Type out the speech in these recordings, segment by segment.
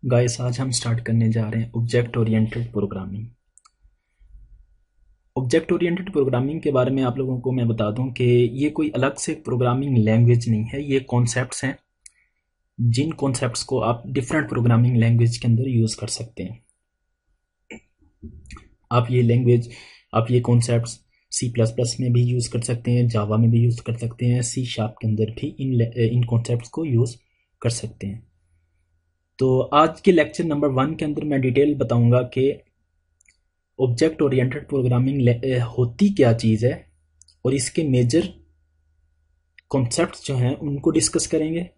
Guys आज हम start करने जा रहे हैं object oriented programming. Object oriented programming के बारे में आप लोगों को मैं बता दूं कि ये कोई अलग से प्रोग्रामिंग लैंग्वेज नहीं है, ये कॉन्सेप्ट्स हैं जिन कॉन्सेप्ट्स को आप डिफरेंट प्रोग्रामिंग लैंग्वेज के अंदर यूज़ कर सकते हैं। आप ये कॉन्सेप्ट्स सी प्लस प्लस में भी यूज़ कर सकते हैं, जावा में भी यूज़ कर सकते हैं, सी शार्प के अंदर भी इन कॉन्सेप्ट्स को यूज़ कर सकते हैं। तो आज के लेक्चर नंबर 1 के अंदर मैं डिटेल बताऊंगा कि ऑब्जेक्ट ओरिएंटेड प्रोग्रामिंग होती क्या चीज़ है और इसके मेजर कॉन्सेप्ट्स जो हैं उनको डिस्कस करेंगे,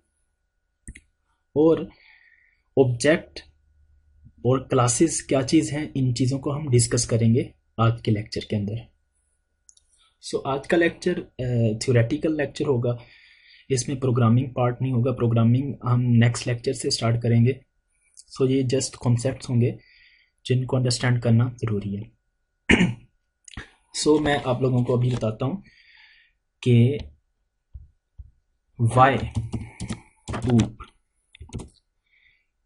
और ऑब्जेक्ट और क्लासेस क्या चीज़ हैं इन चीज़ों को हम डिस्कस करेंगे आज के लेक्चर के अंदर। सो आज का लेक्चर थ्योरेटिकल लेक्चर होगा, इसमें प्रोग्रामिंग पार्ट नहीं होगा। प्रोग्रामिंग हम नेक्स्ट लेक्चर से स्टार्ट करेंगे। सो ये जस्ट कॉन्सेप्ट्स होंगे जिनको अंडरस्टैंड करना ज़रूरी है। सो मैं आप लोगों को अभी बताता हूँ कि वाई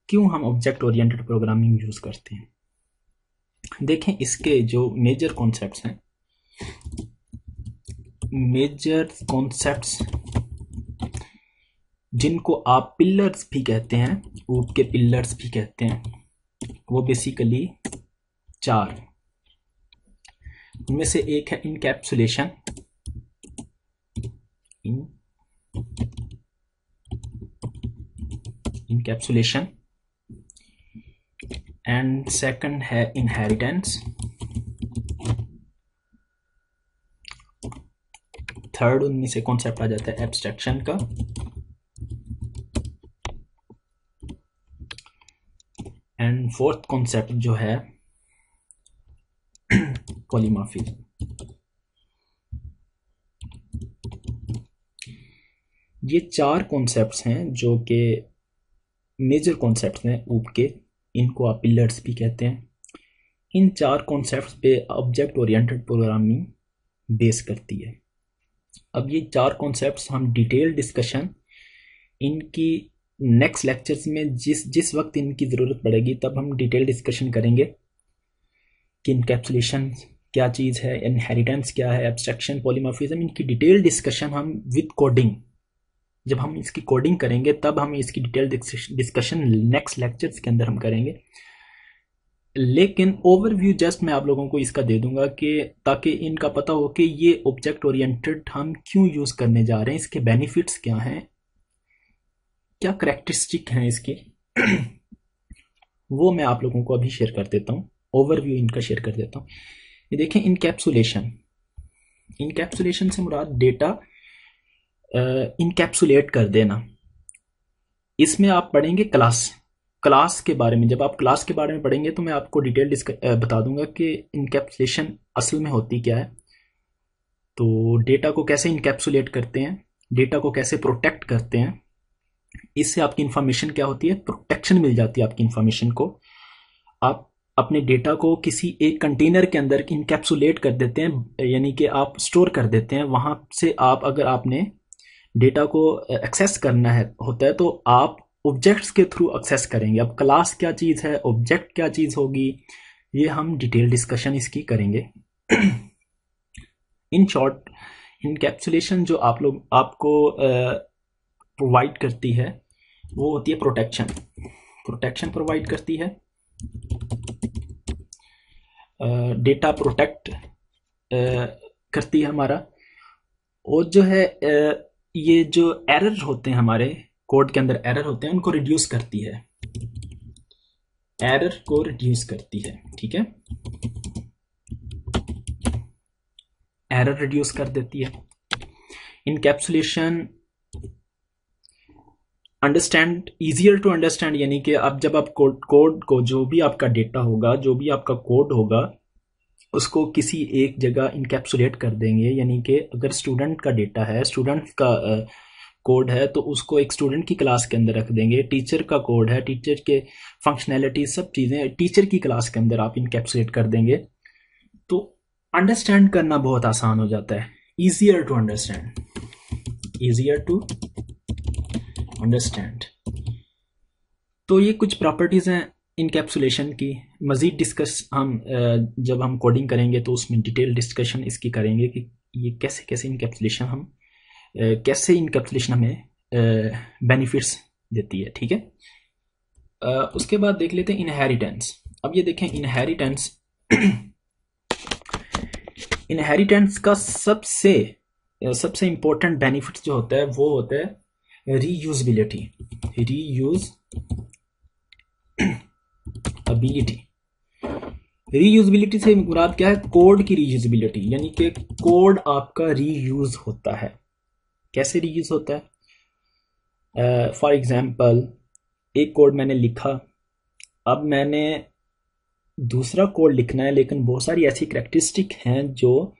क्यों हम ऑब्जेक्ट ओरिएंटेड प्रोग्रामिंग यूज़ करते हैं। देखें, इसके जो मेजर कॉन्सेप्ट्स हैं, मेजर कॉन्सेप्ट्स जिनको आप पिलर्स भी कहते हैं, ऊप के पिलर्स भी कहते हैं, वो बेसिकली 4। उनमें से एक है इनकैप्सुलेशन, एंड सेकंड है इनहेरिटेंस, थर्ड उनमें से कॉन्सेप्ट आ जाता है एब्स्ट्रैक्शन का, एंड फोर्थ कॉन्सेप्ट जो है पॉलीमॉर्फिज्म। ये 4 कॉन्सेप्ट्स हैं जो कि मेजर कॉन्सेप्ट्स हैं ऊप के, इनको आप पिलर्स भी कहते हैं। इन 4 कॉन्सेप्ट्स पे ऑब्जेक्ट ओरिएंटेड प्रोग्रामिंग बेस करती है। अब ये 4 कॉन्सेप्ट्स हम डिटेल डिस्कशन इनकी नेक्स्ट लेक्चर्स में जिस वक्त इनकी ज़रूरत पड़ेगी तब हम डिटेल डिस्कशन करेंगे कि इनकैप्सुलेशन क्या चीज़ है, इनहेरिटेंस क्या है, एब्स्ट्रैक्शन, पॉलीमॉर्फिज्म, इनकी डिटेल डिस्कशन हम विद कोडिंग, जब हम इसकी कोडिंग करेंगे तब हम इसकी डिटेल डिस्कशन नेक्स्ट लेक्चर्स के अंदर हम करेंगे। लेकिन ओवरव्यू जस्ट मैं आप लोगों को इसका दे दूंगा कि ताकि इनका पता हो कि ये ऑब्जेक्ट ओरिएंटेड हम क्यों यूज़ करने जा रहे हैं, इसके बेनिफिट्स क्या हैं, क्या करेक्टरिस्टिक हैं इसके। वो मैं आप लोगों को अभी शेयर कर देता हूँ, ओवरव्यू इनका शेयर कर देता हूँ। ये देखें, इनकैप्सुलेशन से मुराद डेटा इनकैप्सुलेट कर देना। इसमें आप पढ़ेंगे क्लास के बारे में। जब आप क्लास के बारे में पढ़ेंगे तो मैं आपको डिटेल बता दूंगा कि इनकैप्सुलेशन असल में होती क्या है। तो डेटा को कैसे इनकैप्सुलेट करते हैं, डेटा को कैसे प्रोटेक्ट करते हैं, इससे आपकी इंफॉर्मेशन क्या होती है, प्रोटेक्शन मिल जाती है आपकी इंफॉर्मेशन को। आप अपने डेटा को किसी एक कंटेनर के अंदर इनकैप्सुलेट कर देते हैं, यानी कि आप स्टोर कर देते हैं। वहां से आप अगर आपने डेटा को एक्सेस करना है होता है तो आप ऑब्जेक्ट्स के थ्रू एक्सेस करेंगे। अब क्लास क्या चीज़ है, ऑब्जेक्ट क्या चीज़ होगी, ये हम डिटेल डिस्कशन इसकी करेंगे। इन शॉर्ट, इनकैप्सुलेशन जो आपको प्रोवाइड करती है वो होती है प्रोटेक्शन प्रोवाइड करती है। डेटा प्रोटेक्ट करती है हमारा, और जो है ये जो एरर होते हैं हमारे कोड के अंदर, एरर होते हैं, उनको रिड्यूस करती है, एरर को रिड्यूस करती है। ठीक है, एरर रिड्यूस कर देती है। Encapsulation understand, easier to understand, यानी कि अब जब आप कोड को, जो भी आपका डेटा होगा, जो भी आपका कोड होगा, उसको किसी एक जगह इनकैप्सुलेट कर देंगे। यानी कि अगर स्टूडेंट का डेटा है, स्टूडेंट का कोड है, तो उसको एक स्टूडेंट की क्लास के अंदर रख देंगे। टीचर का कोड है, टीचर के फंक्शनैलिटी, सब चीज़ें टीचर की क्लास के अंदर आप इनकैप्सुलेट कर देंगे, तो अंडरस्टैंड करना बहुत आसान हो जाता है। Easier to understand. तो ये कुछ प्रॉपर्टीज़ हैं इनकैप्सुलेशन की। मज़ीद डिस्कस हम जब हम कोडिंग करेंगे तो उसमें डिटेल डिस्कशन इसकी करेंगे कि ये कैसे कैसे इनकैप्सुलेशन हम कैसे इनकैप्सुलेशन हमें बेनिफिट्स देती है। ठीक है, उसके बाद देख लेते हैं इनहेरिटेंस। अब ये देखें इनहेरिटेंस इनहेरिटेंस का सबसे इम्पोर्टेंट बेनिफिट जो होता है वो होता है रीयूजबिलिटी। रीयूजबिलिटी से मुराद क्या है? कोड की रीयूजबिलिटी, यानी कि कोड आपका रीयूज होता है। कैसे रीयूज होता है? फॉर एग्जांपल एक कोड मैंने लिखा, अब मैंने दूसरा कोड लिखना है, लेकिन बहुत सारी ऐसी कैरेक्टरिस्टिक हैं जो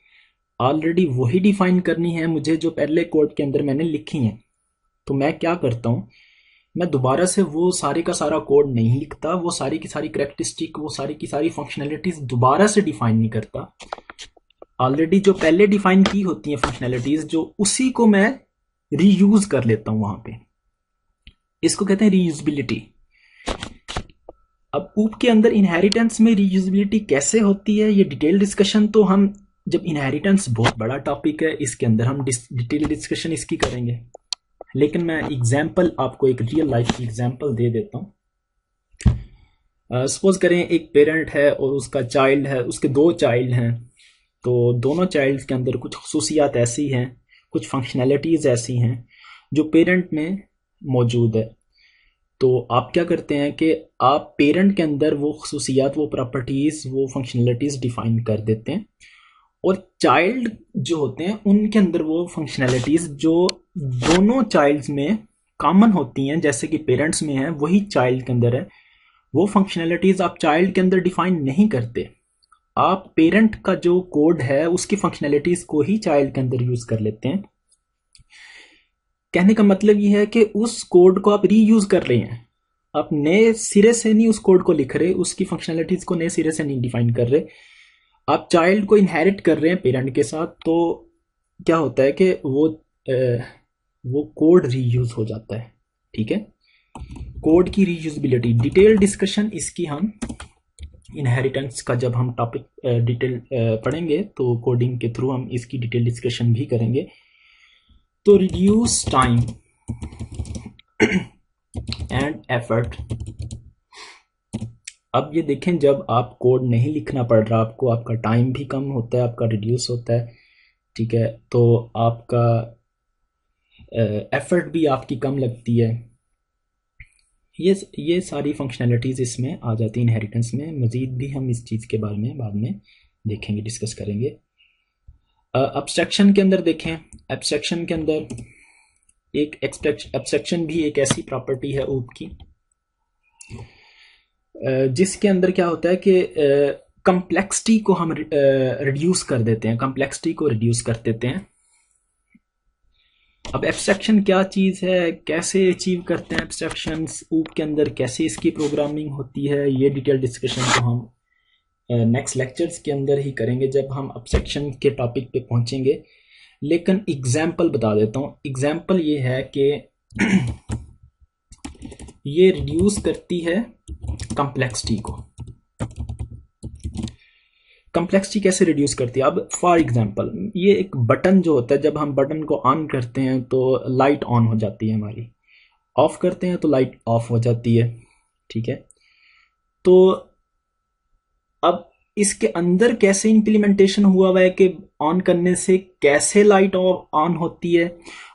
ऑलरेडी वही डिफाइन करनी है मुझे जो पहले कोड के अंदर मैंने लिखी हैं। तो मैं क्या करता हूँ, मैं दोबारा से वो सारे का सारा कोड नहीं लिखता, वो सारी की सारी कैरेक्टरिस्टिक, वो सारी की सारी फंक्शनैलिटीज दोबारा से डिफाइन नहीं करता। ऑलरेडी जो पहले डिफाइन की होती हैं फंक्शनैलिटीज, जो उसी को मैं रीयूज कर लेता हूँ वहां पे। इसको कहते हैं रीयूजबिलिटी। अब ऊप के अंदर इनहेरिटेंस में रीयूजबिलिटी कैसे होती है, ये डिटेल डिस्कशन तो हम जब इनहेरिटेंस बहुत बड़ा टॉपिक है, इसके अंदर हम डिटेल डिस्कशन इसकी करेंगे, लेकिन मैं एग्जाम्पल आपको एक रियल लाइफ की एग्जाम्पल दे देता हूँ। सपोज करें एक पेरेंट है और उसका चाइल्ड है, उसके दो चाइल्ड हैं, तो दोनों चाइल्ड्स के अंदर कुछ खसूसियात ऐसी हैं, कुछ फंक्शनैलिटीज़ ऐसी हैं जो पेरेंट में मौजूद है। तो आप क्या करते हैं कि आप पेरेंट के अंदर वो खसूसियात, वो प्रॉपर्टीज़, वो फंक्शनैलिटीज़ डिफाइन कर देते हैं, और चाइल्ड जो होते हैं उनके अंदर वो फंक्शनैलिटीज़ जो दोनों चाइल्ड्स में कॉमन होती हैं, जैसे कि पेरेंट्स में है वही चाइल्ड के अंदर है, वो फंक्शनैलिटीज़ आप चाइल्ड के अंदर डिफाइन नहीं करते। आप पेरेंट का जो कोड है उसकी फंक्शनैलिटीज़ को ही चाइल्ड के अंदर यूज़ कर लेते हैं। कहने का मतलब ये है कि उस कोड को आप रीयूज कर रहे हैं, आप नए सिरे से नहीं उस कोड को लिख रहे, उसकी फंक्शनैलिटीज़ को नए सिरे से नहीं डिफाइन कर रहे, आप चाइल्ड को इनहेरिट कर रहे हैं पेरेंट के साथ। तो क्या होता है कि वो कोड रीयूज हो जाता है। ठीक है, कोड की रीयूजबिलिटी, डिटेल डिस्कशन इसकी हम इनहेरिटेंस का जब हम टॉपिक डिटेल पढ़ेंगे तो कोडिंग के थ्रू हम इसकी डिटेल डिस्कशन भी करेंगे। तो रिड्यूस टाइम एंड एफर्ट। अब ये देखें, जब आप कोड नहीं लिखना पड़ रहा आपको, आपका टाइम भी कम होता है, आपका रिड्यूस होता है। ठीक है, तो आपका एफर्ट भी आपकी कम लगती है। ये सारी फंक्शनैलिटीज़ इसमें आ जाती है इनहेरिटेंस में। मज़ीद भी हम इस चीज़ के बारे में बाद में देखेंगे, डिस्कस करेंगे। एब्स्ट्रैक्शन के अंदर देखें, एब्स्ट्रैक्शन के अंदर एक एब्स्ट्रैक्शन भी एक ऐसी प्रॉपर्टी है ऊप की जिसके अंदर क्या होता है कि कम्प्लेक्सिटी को हम रिड्यूस कर देते हैं, कम्प्लेक्सिटी को रिड्यूस कर देते हैं। अब एब्स्ट्रैक्शन क्या चीज़ है, कैसे अचीव करते हैं एब्स्ट्रैक्शंस ऊप के अंदर, कैसे इसकी प्रोग्रामिंग होती है, ये डिटेल डिस्कशन को हम नेक्स्ट लेक्चर्स के अंदर ही करेंगे जब हम एब्स्ट्रैक्शन के टॉपिक पे पहुंचेंगे। लेकिन एग्जाम्पल बता देता हूँ। एग्जाम्पल ये है कि ये रिड्यूस करती है कम्प्लेक्सिटी को। कम्प्लेक्सिटी कैसे रिड्यूस करती है? अब फॉर एग्जांपल ये एक बटन जो होता है, जब हम बटन को ऑन करते हैं तो लाइट ऑन हो जाती है हमारी, ऑफ करते हैं तो लाइट ऑफ हो जाती है। ठीक है, तो अब इसके अंदर कैसे इम्प्लीमेंटेशन हुआ है कि ऑन करने से कैसे लाइट ऑन होती है,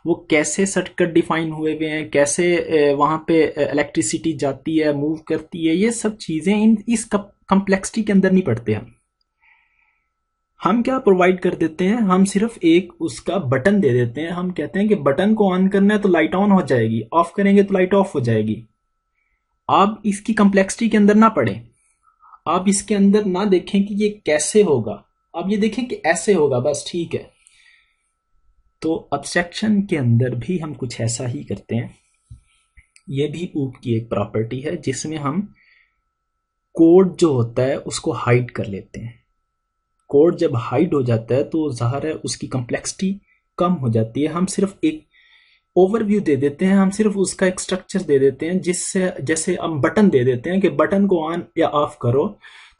वो कैसे सर्किट डिफाइन हुए हुए हैं, कैसे वहां पे इलेक्ट्रिसिटी जाती है, मूव करती है, ये सब चीजें इस कम्प्लेक्सिटी के अंदर नहीं पढ़ते हम क्या प्रोवाइड कर देते हैं, हम सिर्फ एक उसका बटन दे देते हैं। हम कहते हैं कि बटन को ऑन करना है तो लाइट ऑन हो जाएगी, ऑफ करेंगे तो लाइट ऑफ हो जाएगी। आप इसकी कम्प्लेक्सिटी के अंदर ना पढ़ें, आप इसके अंदर ना देखें कि ये कैसे होगा, आप ये देखें कि ऐसे होगा, बस। ठीक है, तो एब्स्ट्रैक्शन के अंदर भी हम कुछ ऐसा ही करते हैं। ये भी ऊप की एक प्रॉपर्टी है जिसमें हम कोड जो होता है उसको हाइड कर लेते हैं। कोड जब हाइड हो जाता है तो ज़ाहिर है उसकी कम्प्लेक्सिटी कम हो जाती है। हम सिर्फ एक ओवरव्यू दे देते हैं, हम सिर्फ उसका एक स्ट्रक्चर दे देते हैं, जिससे जैसे हम बटन दे देते हैं कि बटन को ऑन या ऑफ करो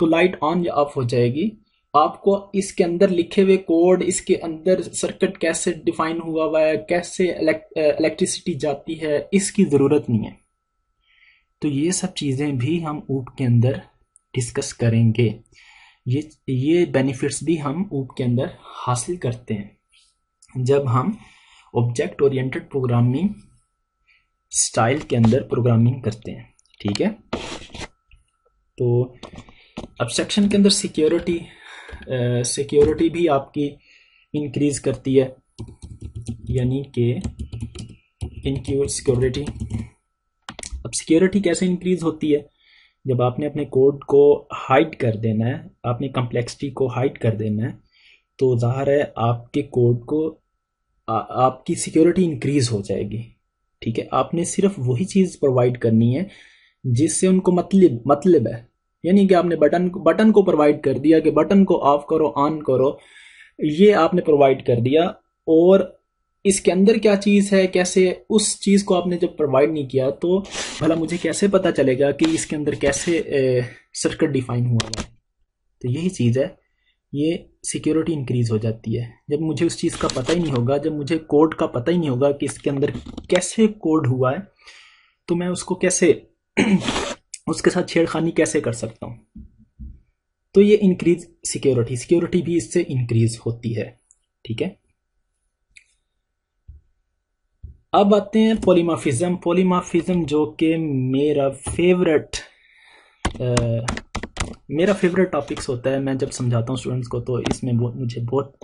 तो लाइट ऑन या ऑफ हो जाएगी। आपको इसके अंदर लिखे हुए कोड, इसके अंदर सर्किट कैसे डिफाइन हुआ है, कैसे इलेक्ट्रिसिटी जाती है, इसकी ज़रूरत नहीं है। तो ये सब चीज़ें भी हम ऊप के अंदर डिस्कस करेंगे। ये बेनिफिट्स भी हम ऊप के अंदर हासिल करते हैं जब हम ऑब्जेक्ट ओरिएंटेड प्रोग्रामिंग स्टाइल के अंदर प्रोग्रामिंग करते हैं। ठीक है, तो एब्स्ट्रैक्शन के अंदर सिक्योरिटी भी आपकी इंक्रीज करती है, यानी कि इनक्यूर सिक्योरिटी। अब सिक्योरिटी कैसे इंक्रीज होती है? जब आपने अपने कोड को हाइड कर देना है, आपने कम्प्लेक्सिटी को हाइड कर देना है, तो ज़ाहिर है आपके कोड को आपकी सिक्योरिटी इंक्रीज हो जाएगी। ठीक है, आपने सिर्फ वही चीज़ प्रोवाइड करनी है जिससे उनको मतलब है, यानी कि आपने बटन को प्रोवाइड कर दिया कि बटन को ऑफ करो ऑन करो, ये आपने प्रोवाइड कर दिया। और इसके अंदर क्या चीज़ है, कैसे, उस चीज़ को आपने जब प्रोवाइड नहीं किया तो भला मुझे कैसे पता चलेगा कि इसके अंदर कैसे सर्किट डिफाइन हुआ है। तो यही चीज़ है, ये सिक्योरिटी इंक्रीज हो जाती है जब मुझे उस चीज़ का पता ही नहीं होगा, जब मुझे कोड का पता ही नहीं होगा कि इसके अंदर कैसे कोड हुआ है, तो मैं उसको कैसे उसके साथ छेड़खानी कैसे कर सकता हूँ। तो ये इंक्रीज सिक्योरिटी भी इससे इंक्रीज होती है। ठीक है, अब आते हैं पॉलीमॉर्फिज्म जो कि मेरा फेवरेट टॉपिक्स होता है। मैं जब समझाता हूँ स्टूडेंट्स को तो इसमें मुझे बहुत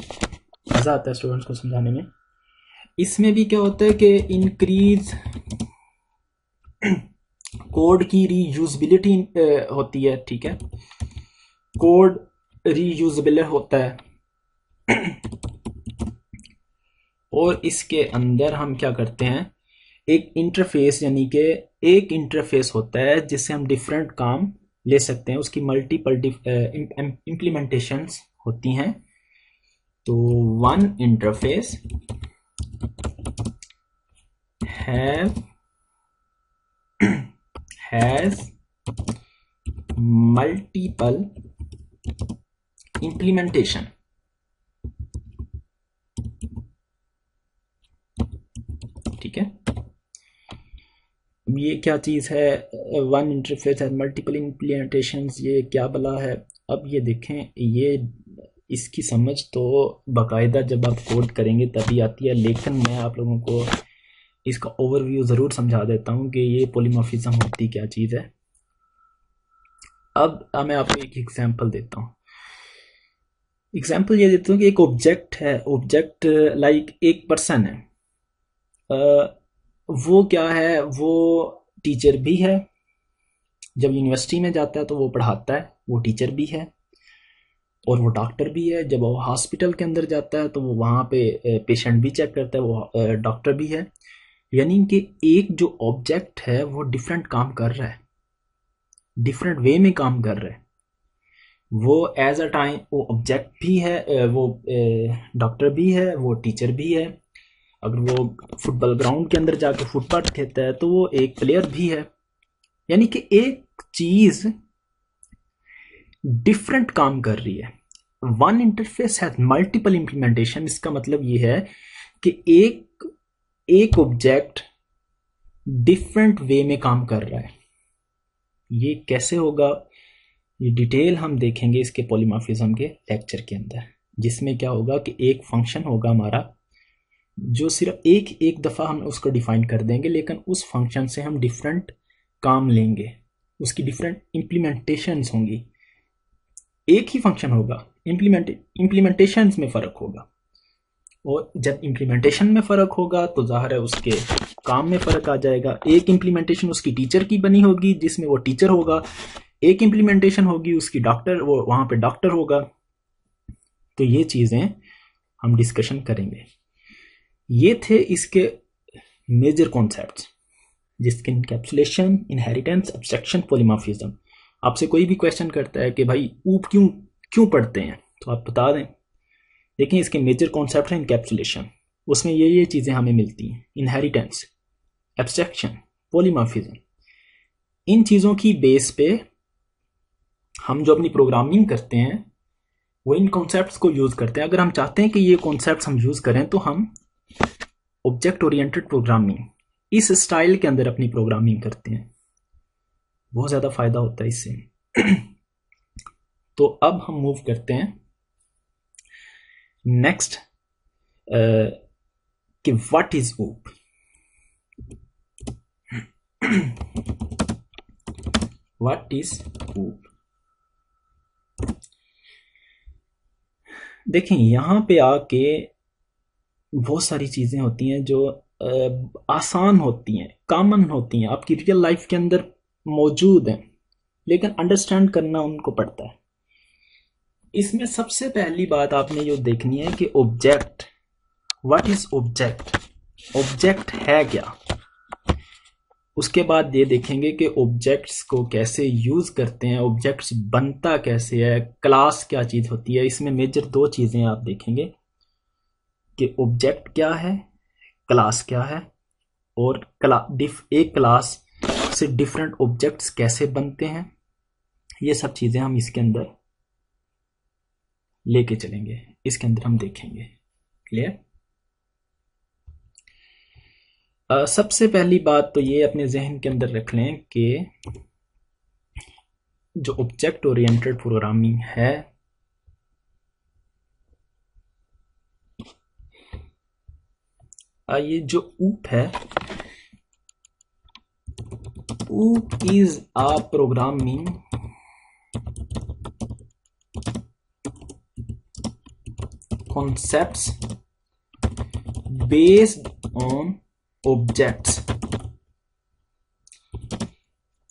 मज़ा आता है स्टूडेंट्स को समझाने में। इसमें भी क्या होता है कि इंक्रीज कोड की रीयूजबिलिटी होती है। ठीक है, कोड रीयूजेबल होता है और इसके अंदर हम क्या करते हैं, एक इंटरफेस, यानी कि एक इंटरफेस होता है जिससे हम डिफरेंट काम ले सकते हैं, उसकी मल्टीपल इम्प्लीमेंटेशंस होती हैं। तो one interface has multiple implementation. ठीक है, ये क्या चीज़ है, वन इंटरफेस है मल्टीपल इम्प्लीमेंटेशंस, ये क्या भला है? अब ये देखें, ये इसकी समझ तो बाकायदा जब आप कोड करेंगे तभी आती है, लेकिन मैं आप लोगों को इसका ओवरव्यू ज़रूर समझा देता हूँ कि ये पॉलीमॉर्फिज्म होती क्या चीज़ है। अब मैं आपको एक एग्जांपल देता हूँ। एग्जांपल ये देता हूँ कि एक ऑब्जेक्ट है, ऑब्जेक्ट लाइक एक पर्सन है। वो क्या है, वो टीचर भी है, जब यूनिवर्सिटी में जाता है तो वो पढ़ाता है, वो टीचर भी है, और वो डॉक्टर भी है। जब वो हॉस्पिटल के अंदर जाता है तो वो वहाँ पे पेशेंट भी चेक करता है, वो डॉक्टर भी है। यानी कि एक जो ऑब्जेक्ट है वो डिफरेंट काम कर रहा है, डिफरेंट वे में काम कर रहा है। वो एज अ टाइम वो ऑब्जेक्ट भी है, वो डॉक्टर भी है, वो टीचर भी है। अगर वो फुटबॉल ग्राउंड के अंदर जाकर फुटबॉल खेलता है तो वो एक प्लेयर भी है। यानी कि एक चीज डिफरेंट काम कर रही है। One interface has multiple implementation. इसका मतलब ये है कि एक ऑब्जेक्ट डिफरेंट वे में काम कर रहा है। ये कैसे होगा, ये डिटेल हम देखेंगे इसके पॉलीमॉर्फिज्म के लेक्चर के अंदर, जिसमें क्या होगा कि एक फंक्शन होगा हमारा जो सिर्फ एक दफ़ा हम उसको डिफाइन कर देंगे, लेकिन उस फंक्शन से हम डिफरेंट काम लेंगे, उसकी डिफरेंट इम्प्लीमेंटेशंस होंगी। एक ही फंक्शन होगा, इम्प्लीमेंटेशंस में फ़र्क होगा, और जब इम्प्लीमेंटेशन में फ़र्क होगा तो ज़ाहिर है उसके काम में फ़र्क आ जाएगा। एक इम्प्लीमेंटेशन उसकी टीचर की बनी होगी जिसमें वो टीचर होगा, एक इम्प्लीमेंटेशन होगी उसकी डॉक्टर, वो वहाँ पे डॉक्टर होगा। तो ये चीज़ें हम डिस्कशन करेंगे। ये थे इसके मेजर कॉन्सेप्ट्स, जिसके इनकैप्सुलेशन, इनहेरिटेंस, एब्स्ट्रैक्शन, पॉलीमॉर्फिज्म। आपसे कोई भी क्वेश्चन करता है कि भाई ऊप क्यों पढ़ते हैं, तो आप बता दें। देखें, इसके मेजर कॉन्सेप्ट है इनकैप्सुलेशन, उसमें ये चीज़ें हमें मिलती हैं, इनहेरिटेंस, एब्स्ट्रैक्शन, पॉलीमॉर्फिज्म। इन चीज़ों की बेस पे हम जो अपनी प्रोग्रामिंग करते हैं वो इन कॉन्सेप्ट्स को यूज़ करते हैं। अगर हम चाहते हैं कि ये कॉन्सेप्ट्स हम यूज़ करें तो हम ऑब्जेक्ट ओरिएंटेड प्रोग्रामिंग इस स्टाइल के अंदर अपनी प्रोग्रामिंग करते हैं। बहुत ज़्यादा फ़ायदा होता है इससे। तो अब हम मूव करते हैं नेक्स्ट कि what is OOP। What is OOP? देखें, यहाँ पे आके बहुत सारी चीज़ें होती हैं जो आसान होती हैं, कॉमन होती हैं, आपकी रियल लाइफ के अंदर मौजूद हैं, लेकिन अंडरस्टैंड करना उनको पड़ता है। इसमें सबसे पहली बात आपने जो देखनी है कि object, what is object, object है क्या। उसके बाद ये देखेंगे कि ऑब्जेक्ट्स को कैसे यूज करते हैं, ऑब्जेक्ट्स बनता कैसे है, क्लास क्या चीज होती है। इसमें मेजर दो चीजें आप देखेंगे कि ऑब्जेक्ट क्या है, क्लास क्या है, और एक क्लास से डिफरेंट ऑब्जेक्ट्स कैसे बनते हैं। ये सब चीजें हम इसके अंदर लेके चलेंगे, इसके अंदर हम देखेंगे। क्लियर? सबसे पहली बात तो ये अपने जहन के अंदर रख लें कि जो ऑब्जेक्ट ओरिएंटेड प्रोग्रामिंग है ये जो OOP है, OOP is a programming concepts based on objects।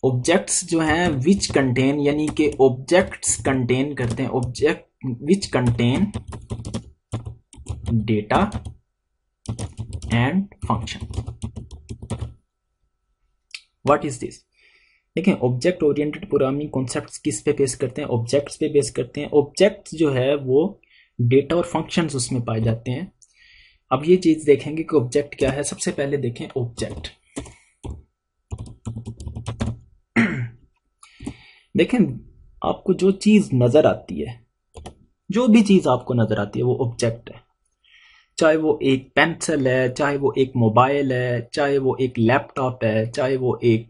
Objects जो हैं विच कंटेन, यानी कि ऑब्जेक्ट्स कंटेन करते हैं, object which contain data and function. What is this? देखें, ऑब्जेक्ट ओरिएंटेड प्रोग्रामिंग कॉन्सेप्ट्स किस पे बेस करते हैं? ऑब्जेक्ट्स पे बेस करते हैं। ऑब्जेक्ट्स जो है वो डेटा और फंक्शंस उसमें पाए जाते हैं। अब ये चीज देखेंगे कि ऑब्जेक्ट क्या है। सबसे पहले देखें ऑब्जेक्ट। देखें, आपको जो चीज नजर आती है, जो भी चीज आपको नजर आती है वो ऑब्जेक्ट है। चाहे वो एक पेंसिल है, चाहे वो एक मोबाइल है, चाहे वो एक लैपटॉप है, चाहे वो एक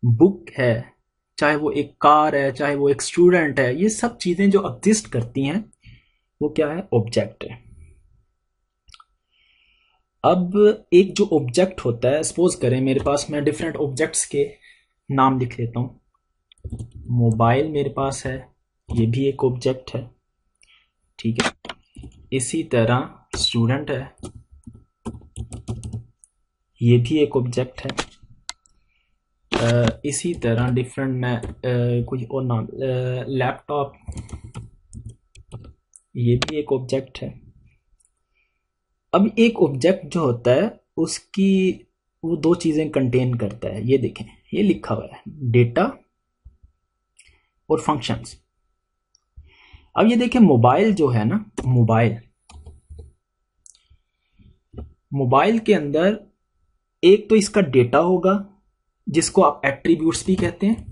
बुक है, चाहे वो एक कार है, चाहे वो एक स्टूडेंट है। ये सब चीजें जो एग्जिस्ट करती हैं वो क्या है? ऑब्जेक्ट है। अब एक जो ऑब्जेक्ट होता है, सपोज करें मेरे पास, मैं डिफरेंट ऑब्जेक्ट्स के नाम लिख लेता हूं। मोबाइल मेरे पास है, ये भी एक ऑब्जेक्ट है, ठीक है। इसी तरह स्टूडेंट है, ये भी एक ऑब्जेक्ट है। इसी तरह डिफरेंट में कुछ और नाम, लैपटॉप, ये भी एक ऑब्जेक्ट है। अब एक ऑब्जेक्ट जो होता है उसकी वो दो चीजें कंटेन करता है। ये देखें, ये लिखा हुआ है डेटा और फंक्शंस। अब ये देखें, मोबाइल जो है ना, मोबाइल के अंदर एक तो इसका डेटा होगा जिसको आप एट्रीब्यूट्स भी कहते हैं।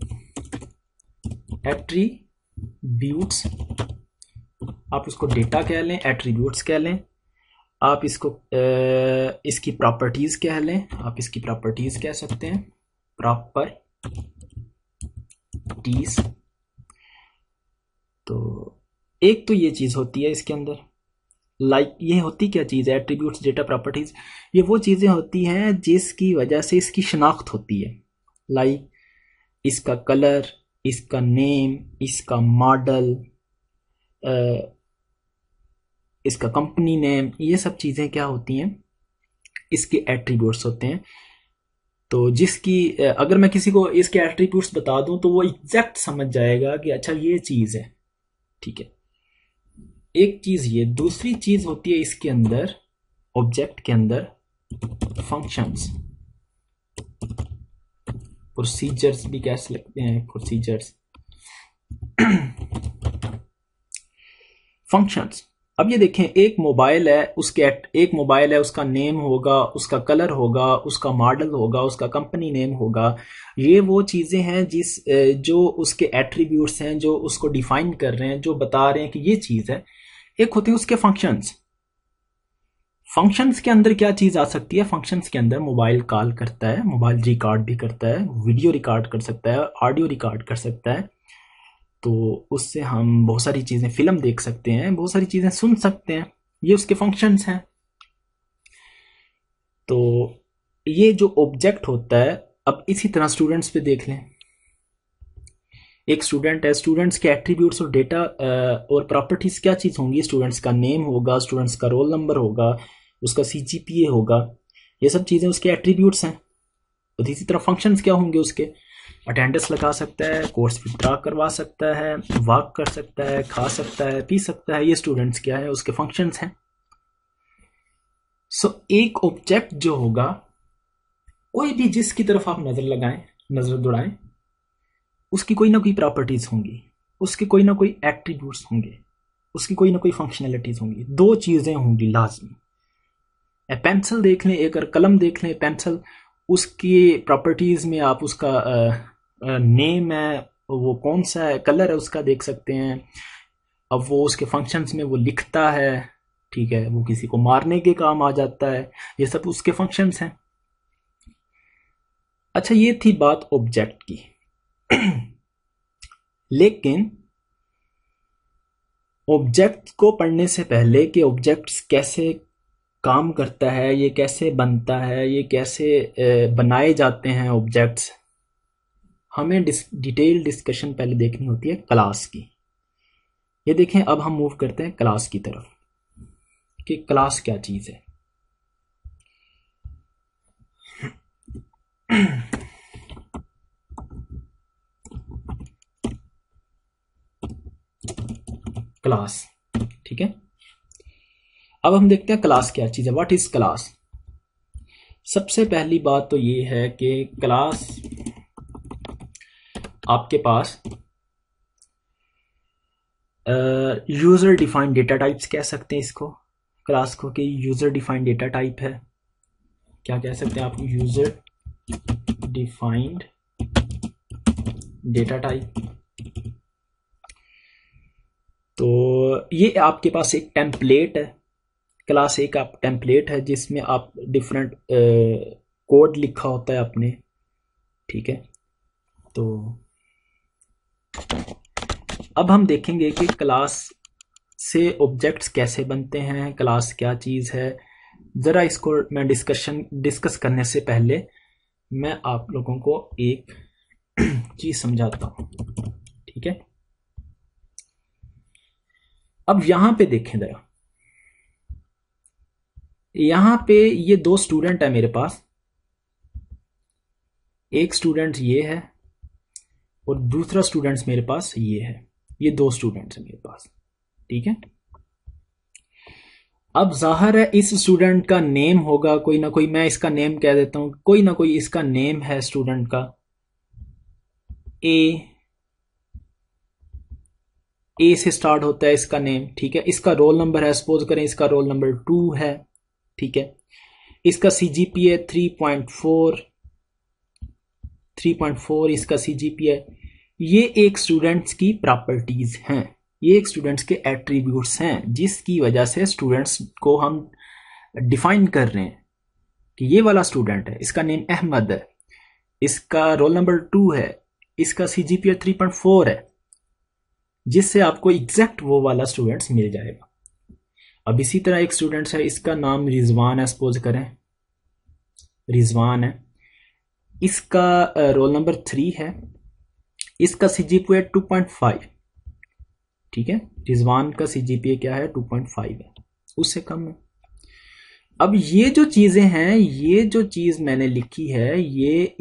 एट्रीब्यूट्स, आप उसको डेटा कह लें, एट्रीब्यूट्स कह लें, आप इसको इसकी प्रॉपर्टीज कह लें, आप इसकी प्रॉपर्टीज कह सकते हैं, प्रॉपर्टीज। तो एक तो ये चीज होती है इसके अंदर, ये होती क्या चीज है? Attributes, data, properties. ये वो चीजें होती हैं जिसकी वजह से इसकी शिनाख्त होती है। इसका कलर, इसका नेम, इसका मॉडल, इसका कंपनी नेम, ये सब चीजें क्या होती हैं? इसके एट्रीब्यूट्स होते हैं। तो जिसकी अगर मैं किसी को इसके एट्रीब्यूट्स बता दूं तो वो एग्जैक्ट समझ जाएगा कि अच्छा ये चीज है, ठीक है। एक चीज ये। दूसरी चीज होती है इसके अंदर, ऑब्जेक्ट के अंदर, फंक्शंस, प्रोसीजर्स भी कह सकते हैं, प्रोसीजर्स। फंक्शंस, अब ये देखें, एक मोबाइल है, एक मोबाइल है, उसका नेम होगा, उसका कलर होगा, उसका मॉडल होगा, उसका कंपनी नेम होगा। ये वो चीज़ें हैं जो उसके एट्रीब्यूट्स हैं, जो उसको डिफाइन कर रहे हैं, जो बता रहे हैं कि ये चीज़ है। एक होते हैं उसके फंक्शंस। फंक्शंस के अंदर क्या चीज़ आ सकती है? फंक्शंस के अंदर मोबाइल कॉल करता है, मोबाइल रिकॉर्ड भी करता है, वीडियो रिकॉर्ड कर सकता है, ऑडियो रिकॉर्ड कर सकता है। तो उससे हम बहुत सारी चीज़ें, फिल्म देख सकते हैं, बहुत सारी चीज़ें सुन सकते हैं। ये उसके फंक्शंस हैं। तो ये जो ऑब्जेक्ट होता है, अब इसी तरह स्टूडेंट्स पे देख लें। एक स्टूडेंट है, स्टूडेंट्स के एट्रीब्यूट्स और डेटा और प्रॉपर्टीज क्या चीज़ होंगी? स्टूडेंट्स का नेम होगा, स्टूडेंट्स का रोल नंबर होगा, उसका सीजीपीए होगा। ये सब चीज़ें उसके एट्रीब्यूट्स हैं। तो इसी तरह फंक्शंस क्या होंगे उसके? अटेंडेंस लगा सकता है, कोर्स विड्रॉ करवा सकता है, वॉक कर सकता है, खा सकता है, पी सकता है। ये स्टूडेंट्स क्या है? उसके फंक्शंस हैं। सो एक ऑब्जेक्ट जो होगा, कोई भी जिसकी तरफ आप नजर लगाएं, नजर दौड़ाएं, उसकी कोई ना कोई प्रॉपर्टीज होंगी, उसके कोई ना कोई एट्रीब्यूट्स होंगे, उसकी कोई ना कोई फंक्शनैलिटीज होंगी। दो चीजें होंगी लाजमी। पेंसिल देख लें, एक कलम देख लें, पेंसिल, उसकी प्रॉपर्टीज में आप उसका नेम है, वो कौन सा है, कलर है, उसका देख सकते हैं। अब वो उसके फंक्शंस में वो लिखता है, ठीक है, वो किसी को मारने के काम आ जाता है। ये सब उसके फंक्शंस हैं। अच्छा, ये थी बात ऑब्जेक्ट की। लेकिन ऑब्जेक्ट को पढ़ने से पहले कि ऑब्जेक्ट्स कैसे काम करता है, ये कैसे बनता है, ये कैसे बनाए जाते हैं ऑब्जेक्ट्स, हमें डिटेल डिस्कशन पहले देखनी होती है क्लास की। ये देखें, अब हम मूव करते हैं क्लास की तरफ कि क्लास क्या चीज़ है। क्लास, ठीक है। अब हम देखते हैं क्लास क्या चीज़ है। What is class? सबसे पहली बात तो ये है कि क्लास आपके पास यूजर डिफाइंड डेटा टाइप्स कह सकते हैं इसको, क्लास को, कि यूजर डिफाइंड डेटा टाइप है। क्या कह सकते हैं आप? User defined data type. तो ये आपके पास एक टेम्पलेट है, क्लास एक आप टेम्पलेट है जिसमें आप डिफरेंट कोड लिखा होता है अपने, ठीक है। तो अब हम देखेंगे कि क्लास से ऑब्जेक्ट्स कैसे बनते हैं, क्लास क्या चीज़ है। ज़रा इसको मैं डिस्कस करने से पहले मैं आप लोगों को एक चीज़ समझाता हूँ, ठीक है। अब यहां पे देखें ज़रा, यहां पे ये दो स्टूडेंट है मेरे पास। एक स्टूडेंट ये है और दूसरा स्टूडेंट्स मेरे पास ये है। ये दो स्टूडेंट्स हैं मेरे पास, ठीक है। अब जाहिर है इस स्टूडेंट का नेम होगा कोई ना कोई, मैं इसका नेम कह देता हूं, कोई ना कोई इसका नेम है स्टूडेंट का, ए से स्टार्ट होता है इसका नेम, ठीक है। इसका रोल नंबर है, सपोज करें इसका रोल नंबर 2 है, ठीक है। इसका सीजीपीए 3.4 इसका सीजीपीए। ये एक स्टूडेंट्स की प्रॉपर्टीज हैं, ये एक स्टूडेंट्स के एट्रीब्यूट्स हैं, जिसकी वजह से स्टूडेंट्स को हम डिफाइन कर रहे हैं कि ये वाला स्टूडेंट है, इसका नेम अहमद है, इसका रोल नंबर 2 है, इसका सीजीपीए 3.4 है, जिससे आपको एग्जैक्ट वो वाला स्टूडेंट्स मिल जाएगा। अब इसी तरह एक स्टूडेंट्स है, इसका नाम रिजवान है, सपोज करें रिजवान है, इसका रोल नंबर 3 है, इसका सीजीपीए 2.5, ठीक है। रिजवान का सीजीपीए क्या है? 2.5 है, उससे कम है। अब ये जो चीजें हैं, ये जो चीज मैंने लिखी है, ये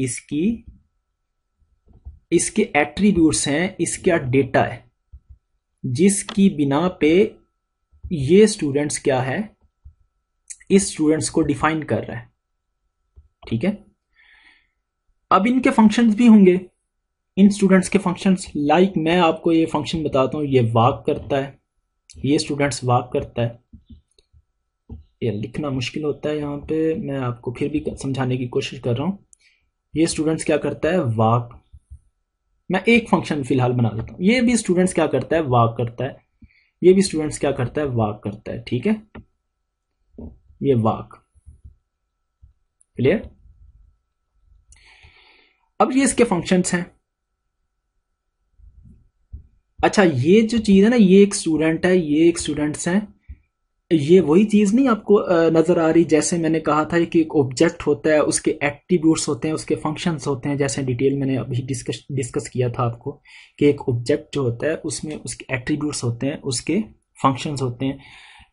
इसके एट्रीब्यूट्स हैं, इसका डेटा है, जिसकी बिना पे ये स्टूडेंट्स क्या है, इस स्टूडेंट्स को डिफाइन कर रहा है, ठीक है। अब इनके फंक्शंस भी होंगे, इन स्टूडेंट्स के फंक्शंस। लाइक मैं आपको ये फंक्शन बताता हूं, ये वॉक करता है, ये स्टूडेंट्स वॉक करता है, ये लिखना मुश्किल होता है यहाँ पे, मैं आपको फिर भी समझाने की कोशिश कर रहा हूँ। ये स्टूडेंट्स क्या करता है, वॉक। मैं एक फंक्शन फिलहाल बना देता हूँ। ये भी स्टूडेंट्स क्या करता है, वॉक करता है। ये भी स्टूडेंट्स क्या करता है, वॉक करता है। ठीक है, ये वॉक, क्लियर। अब ये इसके फंक्शंस हैं। अच्छा, ये जो चीज है ना, ये एक स्टूडेंट है, ये एक स्टूडेंट्स हैं। ये वही चीज नहीं आपको नजर आ रही, जैसे मैंने कहा था कि एक ऑब्जेक्ट होता है, उसके एट्रीब्यूट्स होते हैं, उसके फंक्शंस होते हैं, जैसे डिटेल मैंने अभी डिस्कस किया था आपको कि एक ऑब्जेक्ट जो होता है उसमें उसके एट्रीब्यूट्स होते हैं, उसके फंक्शंस होते हैं।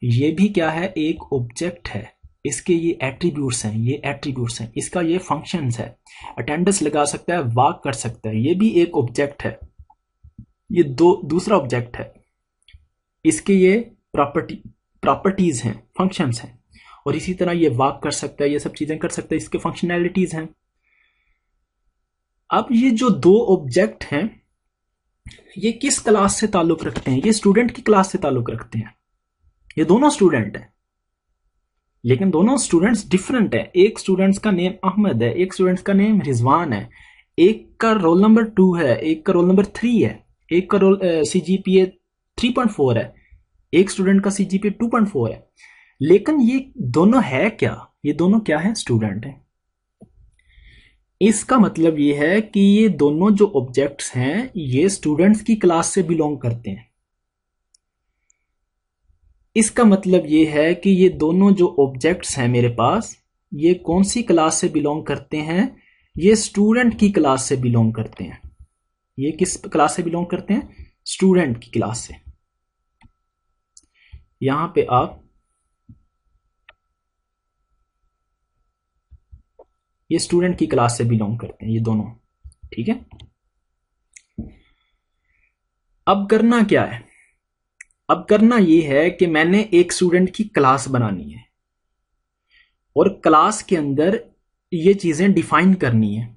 ये भी क्या है, एक ऑब्जेक्ट है, इसके ये एट्रीब्यूट्स हैं, ये एट्रीब्यूट्स हैं, इसका ये फंक्शंस है। अटेंडेंस लगा सकता है, वॉक कर सकता है, ये भी एक ऑब्जेक्ट है। ये दूसरा ऑब्जेक्ट है, इसके ये प्रॉपर्टीज हैं, फंक्शंस हैं। और इसी तरह ये वॉक कर सकता है, ये सब चीजें कर सकता है, इसके फंक्शनैलिटीज हैं। अब ये जो दो ऑब्जेक्ट हैं, ये किस क्लास से ताल्लुक रखते हैं, ये स्टूडेंट की क्लास से ताल्लुक रखते हैं। ये दोनों स्टूडेंट हैं, लेकिन दोनों स्टूडेंट्स डिफरेंट है। एक स्टूडेंट्स का नेम अहमद है, एक स्टूडेंट्स का नेम रिजवान है। एक का रोल नंबर 2 है, एक का रोल नंबर 3 है। एक का रोल CGPA 3.4 है, एक स्टूडेंट का CGPA 2.4 है। लेकिन ये दोनों है क्या, ये दोनों क्या है, स्टूडेंट है। इसका मतलब ये है कि ये दोनों जो ऑब्जेक्ट्स हैं ये स्टूडेंट्स की क्लास से बिलोंग करते हैं। इसका मतलब ये है कि ये दोनों जो ऑब्जेक्ट्स हैं मेरे पास, ये कौन सी क्लास से बिलोंग करते हैं, ये स्टूडेंट की क्लास से बिलोंग करते हैं। ये किस क्लास से बिलोंग करते हैं, स्टूडेंट की क्लास से। यहां पे आप ये स्टूडेंट की क्लास से बिलोंग करते हैं ये दोनों। ठीक है, अब करना क्या है, अब करना ये है कि मैंने एक स्टूडेंट की क्लास बनानी है और क्लास के अंदर ये चीजें डिफाइन करनी है,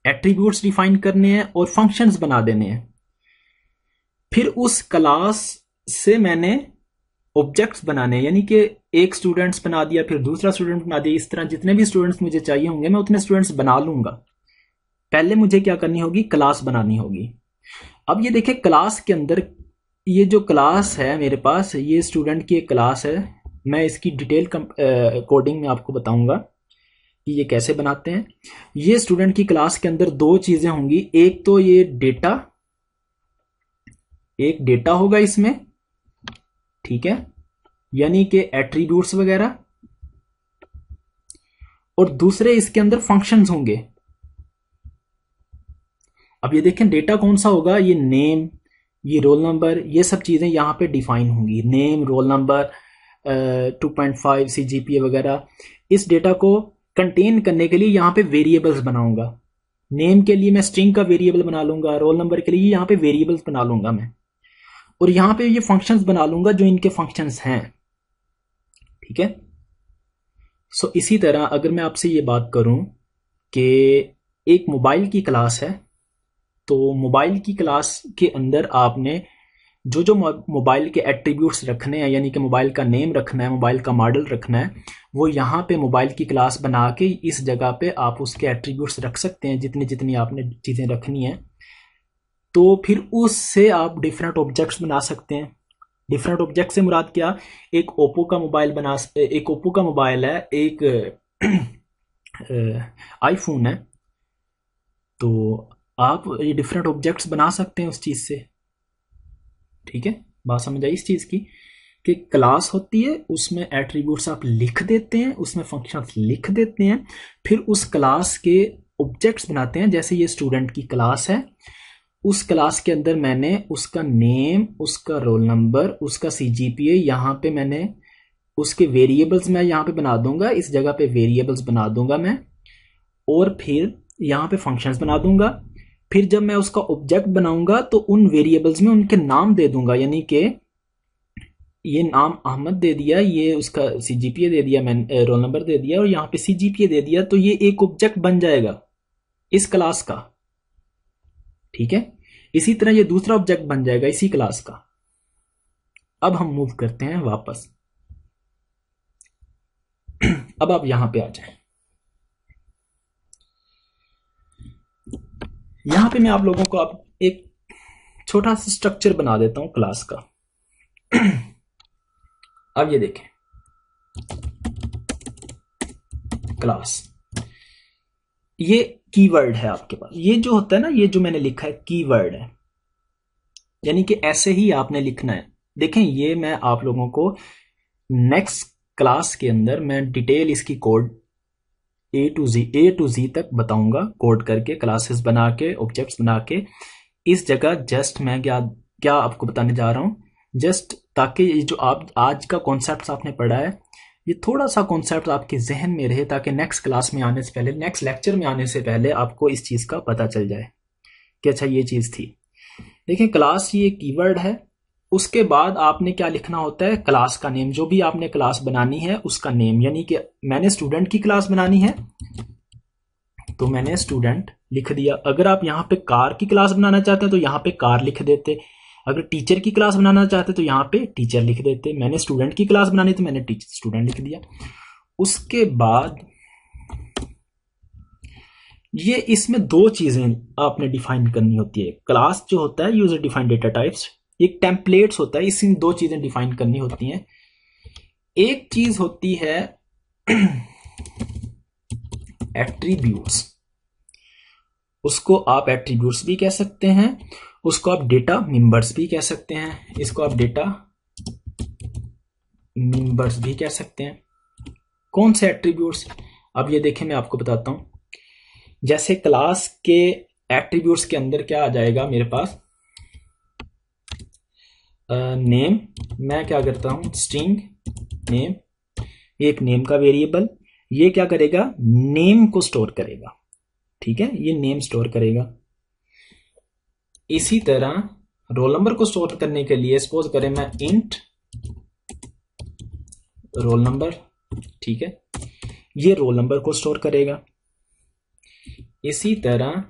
एट्रीब्यूट्स डिफाइन करने हैं और फंक्शंस बना देने हैं। फिर उस क्लास से मैंने ऑब्जेक्ट्स बनाने हैं, यानी कि एक स्टूडेंट्स बना दिया, फिर दूसरा स्टूडेंट बना दिया, इस तरह जितने भी स्टूडेंट्स मुझे चाहिए होंगे मैं उतने स्टूडेंट्स बना लूंगा। पहले मुझे क्या करनी होगी, क्लास बनानी होगी। अब ये देखिए, क्लास के अंदर ये जो क्लास है मेरे पास, ये स्टूडेंट की एक क्लास है। मैं इसकी डिटेल कोडिंग में आपको बताऊंगा कि ये कैसे बनाते हैं। ये स्टूडेंट की क्लास के अंदर दो चीजें होंगी, एक तो ये डेटा, एक डेटा होगा इसमें, ठीक है, यानी कि एट्रीब्यूट्स वगैरह, और दूसरे इसके अंदर फंक्शंस होंगे। अब ये देखें डेटा कौन सा होगा, ये नेम, ये रोल नंबर, ये सब चीजें यहां पे डिफाइन होंगी, नेम, रोल नंबर, 2.5 CGPA वगैरह। इस डेटा को कंटेन करने के लिए यहां पे वेरिएबल्स बनाऊंगा। नेम के लिए मैं स्ट्रिंग का वेरिएबल बना लूंगा, रोल नंबर के लिए यहां पे वेरिएबल्स बना लूंगा मैं, और यहां पे ये फंक्शंस बना लूंगा जो इनके फंक्शंस हैं। ठीक है, सो इसी तरह अगर मैं आपसे ये बात करूं कि एक मोबाइल की क्लास है, तो मोबाइल की क्लास के अंदर आपने जो जो मोबाइल के एट्रीब्यूट्स रखने हैं, यानी कि मोबाइल का नेम रखना है, मोबाइल का मॉडल रखना है, वो यहाँ पे मोबाइल की क्लास बना के इस जगह पे आप उसके एट्रीब्यूट्स रख सकते हैं जितनी जितनी आपने चीज़ें रखनी है। तो फिर उससे आप डिफरेंट ऑब्जेक्ट्स बना सकते हैं। डिफरेंट ऑब्जेक्ट से मुराद क्या, एक ओप्पो का मोबाइल एक ओप्पो का मोबाइल है, एक आईफोन है, तो आप ये डिफरेंट ऑब्जेक्ट्स बना सकते हैं उस चीज़ से। ठीक है, बात समझ आई इस चीज़ की कि क्लास होती है, उसमें एट्रीब्यूट्स आप लिख देते हैं, उसमें फंक्शंस लिख देते हैं, फिर उस क्लास के ऑब्जेक्ट्स बनाते हैं। जैसे ये स्टूडेंट की क्लास है, उस क्लास के अंदर मैंने उसका नेम, उसका रोल नंबर, उसका CGPA, यहाँ पे मैंने उसके वेरिएबल्स मैं यहाँ पे बना दूंगा, इस जगह पे वेरिएबल्स बना दूंगा मैं, और फिर यहाँ पे फंक्शंस बना दूंगा। फिर जब मैं उसका ऑब्जेक्ट बनाऊंगा तो उन वेरिएबल्स में उनके नाम दे दूंगा, यानी कि ये नाम अहमद दे दिया, ये उसका CGPA दे दिया, मैं रोल नंबर दे दिया, और यहाँ पे CGPA दे दिया, तो ये एक ऑब्जेक्ट बन जाएगा इस क्लास का। ठीक है, इसी तरह ये दूसरा ऑब्जेक्ट बन जाएगा इसी क्लास का। अब हम मूव करते हैं वापस। अब आप यहां पे आ जाएं। यहां पे मैं आप लोगों को अब एक छोटा सा स्ट्रक्चर बना देता हूं क्लास का। अब ये देखें, क्लास, ये कीवर्ड है आपके पास। ये जो होता है ना, ये जो मैंने लिखा है कीवर्ड है, यानी कि ऐसे ही आपने लिखना है। देखें, ये मैं आप लोगों को नेक्स्ट क्लास के अंदर मैं डिटेल इसकी कोड ए टू जी तक बताऊंगा, कोड करके, क्लासेस बना के, ऑब्जेक्ट्स बना के। इस जगह जस्ट मैं क्या क्या आपको बताने जा रहा हूं, जस्ट ताकि ये जो आप आज का कॉन्सेप्ट आपने पढ़ा है, ये थोड़ा सा कॉन्सेप्ट आपके जहन में रहे, ताकि नेक्स्ट क्लास में आने से पहले, नेक्स्ट लेक्चर में आने से पहले आपको इस चीज का पता चल जाए कि अच्छा ये चीज थी। देखिए, क्लास ये कीवर्ड है। उसके बाद आपने क्या लिखना होता है, क्लास का नेम। जो भी आपने क्लास बनानी है उसका नेम, यानी कि मैंने स्टूडेंट की क्लास बनानी है तो मैंने स्टूडेंट लिख दिया। अगर आप यहाँ पे कार की क्लास बनाना चाहते हैं तो यहाँ पे कार लिख देते। अगर टीचर की क्लास बनाना चाहते तो यहाँ पे टीचर लिख देते। मैंने स्टूडेंट की क्लास बनानी तो मैंने स्टूडेंट लिख दिया। उसके बाद ये इसमें दो चीजें आपने डिफाइन करनी होती है। क्लास जो होता है यूजर डिफाइंड डेटा टाइप्स, एक टेम्पलेट्स होता है, इसमें दो चीजें डिफाइन करनी होती हैं। एक चीज होती है एट्रीब्यूट्स, उसको आप एट्रीब्यूट्स भी कह सकते हैं, उसको आप डेटा मेंबर्स भी कह सकते हैं, इसको आप डेटा मेंबर्स भी कह सकते हैं। कौन से एट्रीब्यूट्स, अब ये देखें मैं आपको बताता हूं। जैसे क्लास के एट्रीब्यूट्स के अंदर क्या आ जाएगा मेरे पास, नेम। मैं क्या करता हूं, स्ट्रिंग नेम, एक नेम का वेरिएबल, ये क्या करेगा, नेम को स्टोर करेगा। ठीक है, ये नेम स्टोर करेगा। इसी तरह रोल नंबर को स्टोर करने के लिए सपोज करें मैं इंट रोल नंबर, ठीक है, ये रोल नंबर को स्टोर करेगा। इसी तरह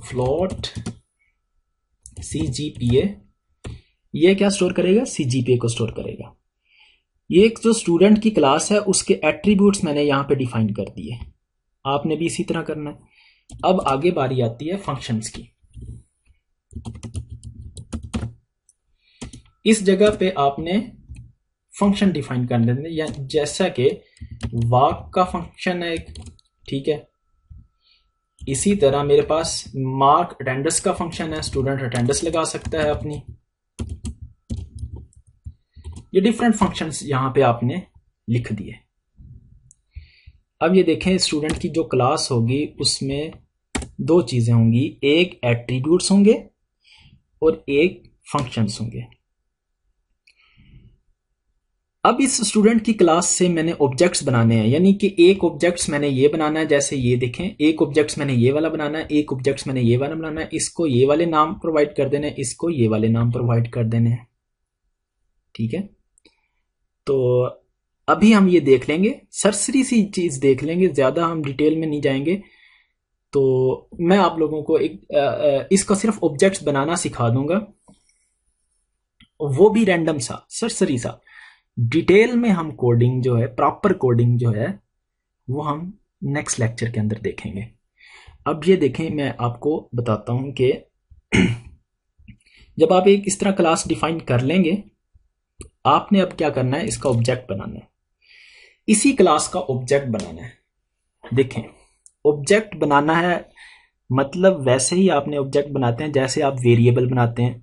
फ्लोट CGPA, ये क्या स्टोर करेगा, CGPA को स्टोर करेगा। ये एक जो स्टूडेंट की क्लास है उसके एट्रीब्यूट्स मैंने यहां पे डिफाइन कर दिए, आपने भी इसी तरह करना है। अब आगे बारी आती है फंक्शंस की। इस जगह पे आपने फंक्शन डिफाइन कर लेते हैं, या जैसा कि वाक का फंक्शन है एक, ठीक है। इसी तरह मेरे पास मार्क अटेंडेंस का फंक्शन है, स्टूडेंट अटेंडेंस लगा सकता है अपनी। ये डिफरेंट फंक्शंस यहां पे आपने लिख दिए। अब ये देखें, स्टूडेंट की जो क्लास होगी उसमें दो चीजें होंगी, एक एट्रीब्यूट्स होंगे और एक फंक्शंस होंगे। अब इस स्टूडेंट की क्लास से मैंने ऑब्जेक्ट्स बनाने हैं, यानी कि एक ऑब्जेक्ट्स मैंने ये बनाना है, जैसे ये देखें, एक ऑब्जेक्ट्स मैंने ये वाला बनाना है, एक ऑब्जेक्ट्स मैंने ये वाला बनाना है। इसको ये वाले नाम प्रोवाइड कर देने, इसको ये वाले नाम प्रोवाइड कर देने हैं, ठीक है। तो अभी हम ये देख लेंगे, सरसरी सी चीज देख लेंगे, ज्यादा हम डिटेल में नहीं जाएंगे। तो मैं आप लोगों को एक इसका सिर्फ ऑब्जेक्ट्स बनाना सिखा दूंगा, वो भी रैंडम सा, सरसरी सा। डिटेल में हम कोडिंग जो है, प्रॉपर कोडिंग जो है, वो हम नेक्स्ट लेक्चर के अंदर देखेंगे। अब ये देखें, मैं आपको बताता हूं कि जब आप एक इस तरह क्लास डिफाइन कर लेंगे, आपने अब क्या करना है, इसका ऑब्जेक्ट बनाना है, इसी क्लास का ऑब्जेक्ट बनाना है। देखें, ऑब्जेक्ट बनाना है मतलब वैसे ही आपने ऑब्जेक्ट बनाते हैं जैसे आप वेरिएबल बनाते हैं।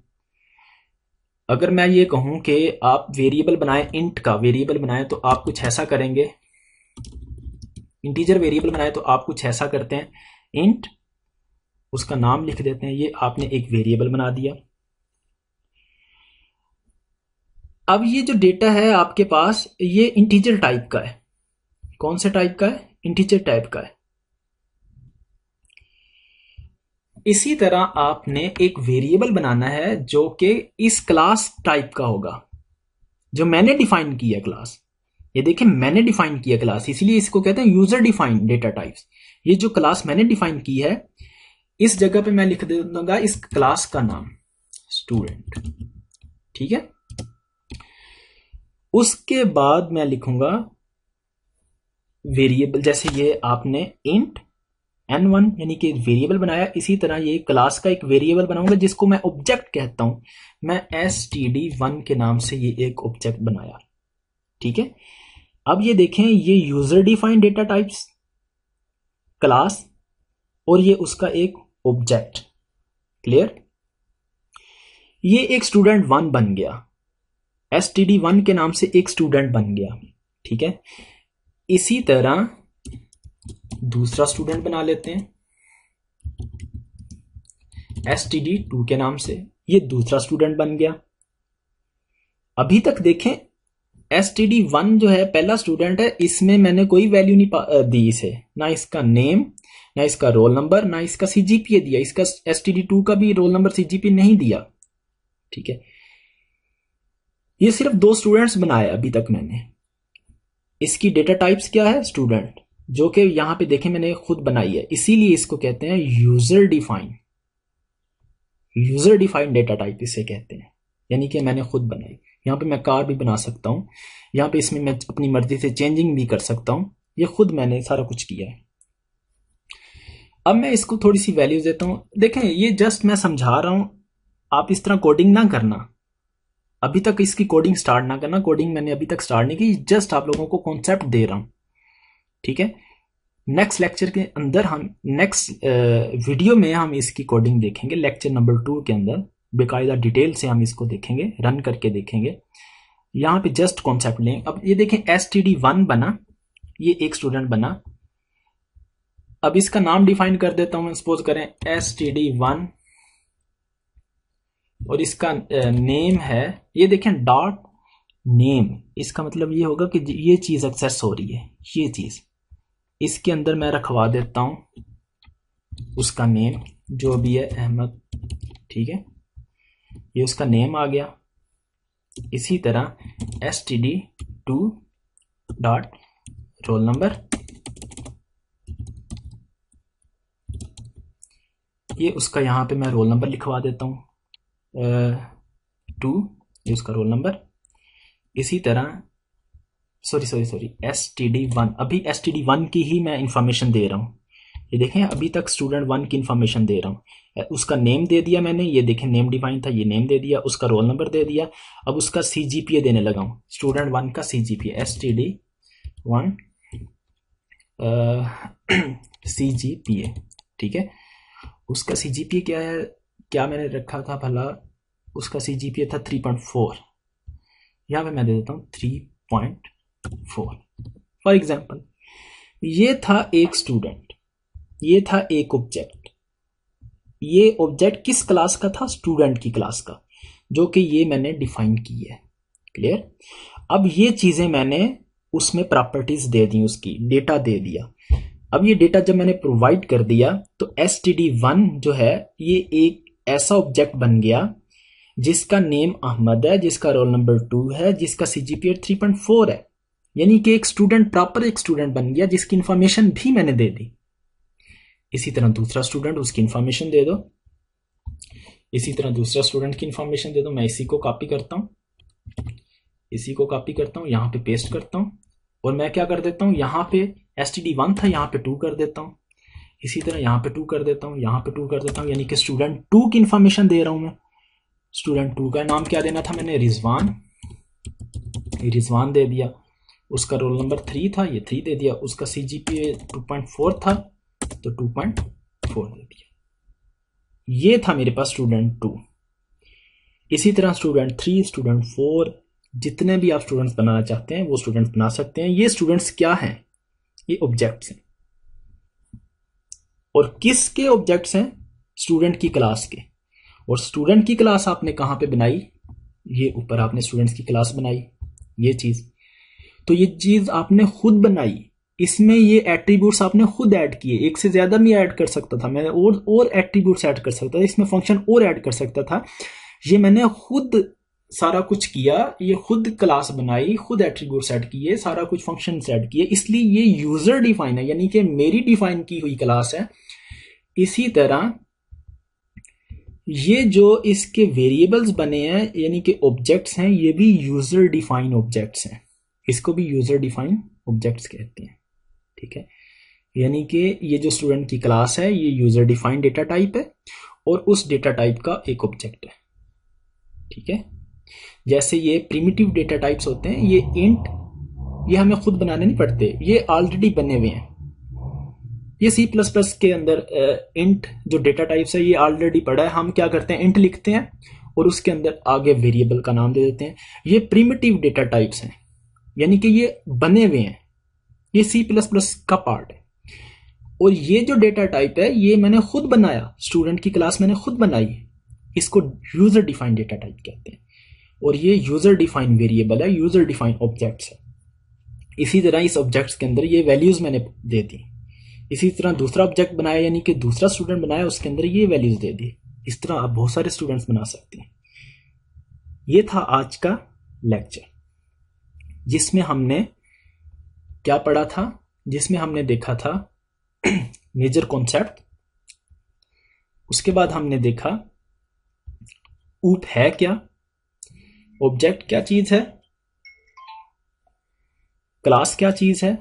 अगर मैं ये कहूं कि आप वेरिएबल बनाएं, इंट का वेरिएबल बनाएं, तो आप कुछ ऐसा करेंगे। इंटीजर वेरिएबल बनाएं तो आप कुछ ऐसा करते हैं, इंट, उसका नाम लिख देते हैं, ये आपने एक वेरिएबल बना दिया। अब ये जो डेटा है आपके पास, ये इंटीजर टाइप का है। कौन से टाइप का है, इंटीजर टाइप का है। इसी तरह आपने एक वेरिएबल बनाना है जो कि इस क्लास टाइप का होगा, जो मैंने डिफाइन किया क्लास। ये देखें, मैंने डिफाइन किया क्लास, इसलिए इसको कहते हैं यूजर डिफाइंड डेटा टाइप्स। ये जो क्लास मैंने डिफाइन की है, इस जगह पे मैं लिख दूंगा इस क्लास का नाम स्टूडेंट, ठीक है। उसके बाद मैं लिखूंगा वेरिएबल, जैसे ये आपने इंट n1 यानी कि वेरिएबल बनाया, इसी तरह ये क्लास का एक वेरिएबल बनाऊंगा जिसको मैं ऑब्जेक्ट कहता हूं। मैं std1 के नाम से ये एक ऑब्जेक्ट बनाया। ठीक है, अब ये देखें, ये user defined data types class और ये उसका एक ऑब्जेक्ट। क्लियर? ये एक स्टूडेंट 1 बन गया, std1 के नाम से एक स्टूडेंट बन गया। ठीक है, इसी तरह दूसरा स्टूडेंट बना लेते हैं std2 के नाम से, ये दूसरा स्टूडेंट बन गया। अभी तक देखें, std1 जो है पहला स्टूडेंट है, इसमें मैंने कोई वैल्यू नहीं दी इसे, ना इसका नेम, ना इसका रोल नंबर, ना इसका सीजीपीए दिया। इसका std2 का भी रोल नंबर सीजीपीए नहीं दिया। ठीक है, ये सिर्फ 2 स्टूडेंट्स बनाए अभी तक मैंने। इसकी डेटा टाइप्स क्या है? स्टूडेंट, जो कि यहां पे देखें मैंने खुद बनाई है, इसीलिए इसको कहते हैं user define. User define data type इसे कहते हैं, यानी कि मैंने खुद बनाई। यहां पे मैं कार भी बना सकता हूं, यहां पे इसमें मैं अपनी मर्जी से चेंजिंग भी कर सकता हूं। ये खुद मैंने सारा कुछ किया है। अब मैं इसको थोड़ी सी वैल्यूज देता हूं। देखें, ये जस्ट मैं समझा रहा हूं, आप इस तरह कोडिंग ना करना, अभी तक इसकी कोडिंग स्टार्ट ना करना। कोडिंग मैंने अभी तक स्टार्ट नहीं की, जस्ट आप लोगों को कॉन्सेप्ट दे रहा हूं। ठीक है, नेक्स्ट लेक्चर के अंदर हम, नेक्स्ट वीडियो में हम इसकी कोडिंग देखेंगे। लेक्चर नंबर 2 के अंदर बेकायदा डिटेल से हम इसको देखेंगे, रन करके देखेंगे। यहां पे जस्ट कॉन्सेप्ट लें। अब ये देखें, std1 बना, ये एक स्टूडेंट बना। अब इसका नाम डिफाइन कर देता हूं मैं, सपोज करें std1 और इसका नेम है, ये देखें डॉट नेम, इसका मतलब ये होगा कि ये चीज एक्सेस हो रही है, ये चीज। इसके अंदर मैं रखवा देता हूं उसका नेम, जो भी है अहमद। ठीक है, ये उसका नेम आ गया। इसी तरह std2 डॉट रोल नंबर, ये उसका, यहां पे मैं रोल नंबर लिखवा देता हूं 2, ये उसका रोल नंबर। इसी तरह सॉरी std1, अभी std1 की ही मैं इंफॉर्मेशन दे रहा हूं। ये देखें, अभी तक स्टूडेंट 1 की इंफॉर्मेशन दे रहा हूं। उसका नेम दे दिया मैंने, ये देखें नेम डिफाइन था, ये नेम दे दिया। उसका रोल नंबर दे दिया। अब उसका सीजीपीए देने लगा हूं, स्टूडेंट 1 का सीजीपीए, std1 सीजीपीए। ठीक है, उसका सीजीपीए क्या है, क्या मैंने रखा था भला? उसका सीजीपीए था 3.4, यहां पे मैं दे देता हूं 3.4 फॉर एग्जाम्पल। ये था एक स्टूडेंट, ये था एक ऑब्जेक्ट। ये ऑब्जेक्ट किस क्लास का था? स्टूडेंट की क्लास का, जो कि ये मैंने डिफाइन की है। क्लियर? अब ये चीजें मैंने उसमें प्रॉपर्टीज दे दी, उसकी डेटा दे दिया। अब ये डेटा जब मैंने प्रोवाइड कर दिया तो std1 जो है ये एक ऐसा ऑब्जेक्ट बन गया जिसका नेम अहमद है, जिसका रोल नंबर 2 है, जिसका सीजीपीए 3.4 है। यानी कि एक स्टूडेंट, प्रॉपर एक स्टूडेंट बन गया जिसकी इंफॉर्मेशन भी मैंने दे दी। इसी तरह दूसरा स्टूडेंट, उसकी इंफॉर्मेशन दे दो। इसी तरह दूसरा स्टूडेंट की इंफॉर्मेशन दे दो। मैं इसी को कॉपी करता हूं, इसी को कॉपी करता हूं, यहां पे पेस्ट करता हूं और मैं क्या कर देता हूं, यहां पे std1 था, यहां पे 2 कर देता हूं। इसी तरह यहां पे 2 कर देता हूं, यहां पे 2 कर देता हूं। यानी कि स्टूडेंट 2 की इंफॉर्मेशन दे रहा हूं मैं। स्टूडेंट 2 का नाम क्या देना था मैंने? रिजवान। रिजवान दे दिया। उसका रोल नंबर 3 था, ये 3 दे दिया। उसका सीजीपीए 2.4 था, तो 2.4 दे दिया। ये था मेरे पास स्टूडेंट 2। इसी तरह स्टूडेंट 3, स्टूडेंट 4, जितने भी आप स्टूडेंट्स बनाना चाहते हैं वो स्टूडेंट्स बना सकते हैं। ये स्टूडेंट्स क्या हैं? ये ऑब्जेक्ट्स हैं। और किसके ऑब्जेक्ट्स हैं? स्टूडेंट की क्लास के। और स्टूडेंट की क्लास आपने कहां पे बनाई? ये ऊपर आपने स्टूडेंट्स की क्लास बनाई, ये चीज। तो ये चीज आपने खुद बनाई, इसमें ये एट्रीब्यूट्स आपने खुद ऐड किए। एक से ज्यादा भी ऐड कर सकता था मैं, और एट्रीब्यूट्स ऐड कर सकता था, इसमें फंक्शन और ऐड कर सकता था। ये मैंने खुद सारा कुछ किया, ये खुद क्लास बनाई, खुद एट्रीब्यूट्स ऐड किए, सारा कुछ फंक्शंस ऐड किए। इसलिए ये यूजर डिफाइन है, यानी कि मेरी डिफाइन की हुई क्लास है। इसी तरह ये जो इसके वेरिएबल्स बने हैं यानी कि ऑब्जेक्ट्स हैं, ये भी यूजर डिफाइन ऑब्जेक्ट्स हैं, इसको भी यूजर डिफाइन ऑब्जेक्ट्स कहते हैं। ठीक है, यानी कि ये जो स्टूडेंट की क्लास है ये यूजर डिफाइंड डेटा टाइप है और उस डेटा टाइप का एक ऑब्जेक्ट है। ठीक है, जैसे ये प्रिमिटिव डेटा टाइप्स होते हैं, ये इंट, ये हमें खुद बनाने नहीं पड़ते, ये ऑलरेडी बने हुए हैं। ये सी प्लस प्लस के अंदर इंट जो डेटा टाइप्स है ये ऑलरेडी पड़ा है। हम क्या करते हैं, इंट लिखते हैं और उसके अंदर आगे वेरिएबल का नाम दे देते हैं। ये प्रिमिटिव डेटा टाइप्स हैं, यानी कि ये बने हुए हैं, ये सी प्लस प्लस का पार्ट है। और ये जो डेटा टाइप है ये मैंने खुद बनाया, स्टूडेंट की क्लास मैंने खुद बनाई, इसको यूजर डिफाइंड डेटा टाइप कहते हैं। और ये यूजर डिफाइंड वेरिएबल है, यूजर डिफाइंड ऑब्जेक्ट्स है। इसी तरह इस ऑब्जेक्ट्स के अंदर ये वैल्यूज मैंने दे दी। इसी तरह दूसरा ऑब्जेक्ट बनाया, यानी कि दूसरा स्टूडेंट बनाया, उसके अंदर ये वैल्यूज दे दी। इस तरह आप बहुत सारे स्टूडेंट्स बना सकते हैं। ये था आज का लेक्चर, जिसमें हमने क्या पढ़ा था, जिसमें हमने देखा था मेजर कॉन्सेप्ट। उसके बाद हमने देखा ऊप है क्या, ऑब्जेक्ट क्या चीज है, क्लास क्या चीज है,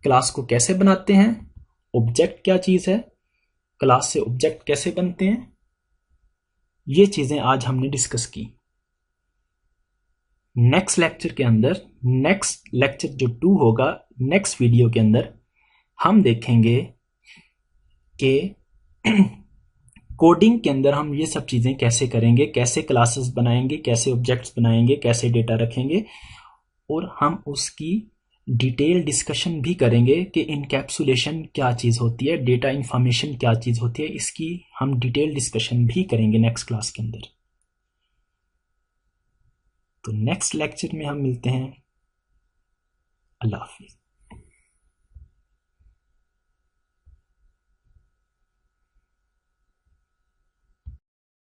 क्लास को कैसे बनाते हैं, ऑब्जेक्ट क्या चीज है, क्लास से ऑब्जेक्ट कैसे बनते हैं, ये चीजें आज हमने डिस्कस की। नेक्स्ट लेक्चर के अंदर, नेक्स्ट लेक्चर जो 2 होगा, नेक्स्ट वीडियो के अंदर हम देखेंगे कि कोडिंग के अंदर हम ये सब चीजें कैसे करेंगे, कैसे क्लासेस बनाएंगे, कैसे ऑब्जेक्ट्स बनाएंगे, कैसे डेटा रखेंगे, और हम उसकी डिटेल डिस्कशन भी करेंगे कि इनकैप्सुलेशन क्या चीज़ होती है, डेटा इंफॉर्मेशन क्या चीज़ होती है, इसकी हम डिटेल डिस्कशन भी करेंगे नेक्स्ट क्लास के अंदर। तो नेक्स्ट लेक्चर में हम मिलते हैं। अल्लाह हाफिज़।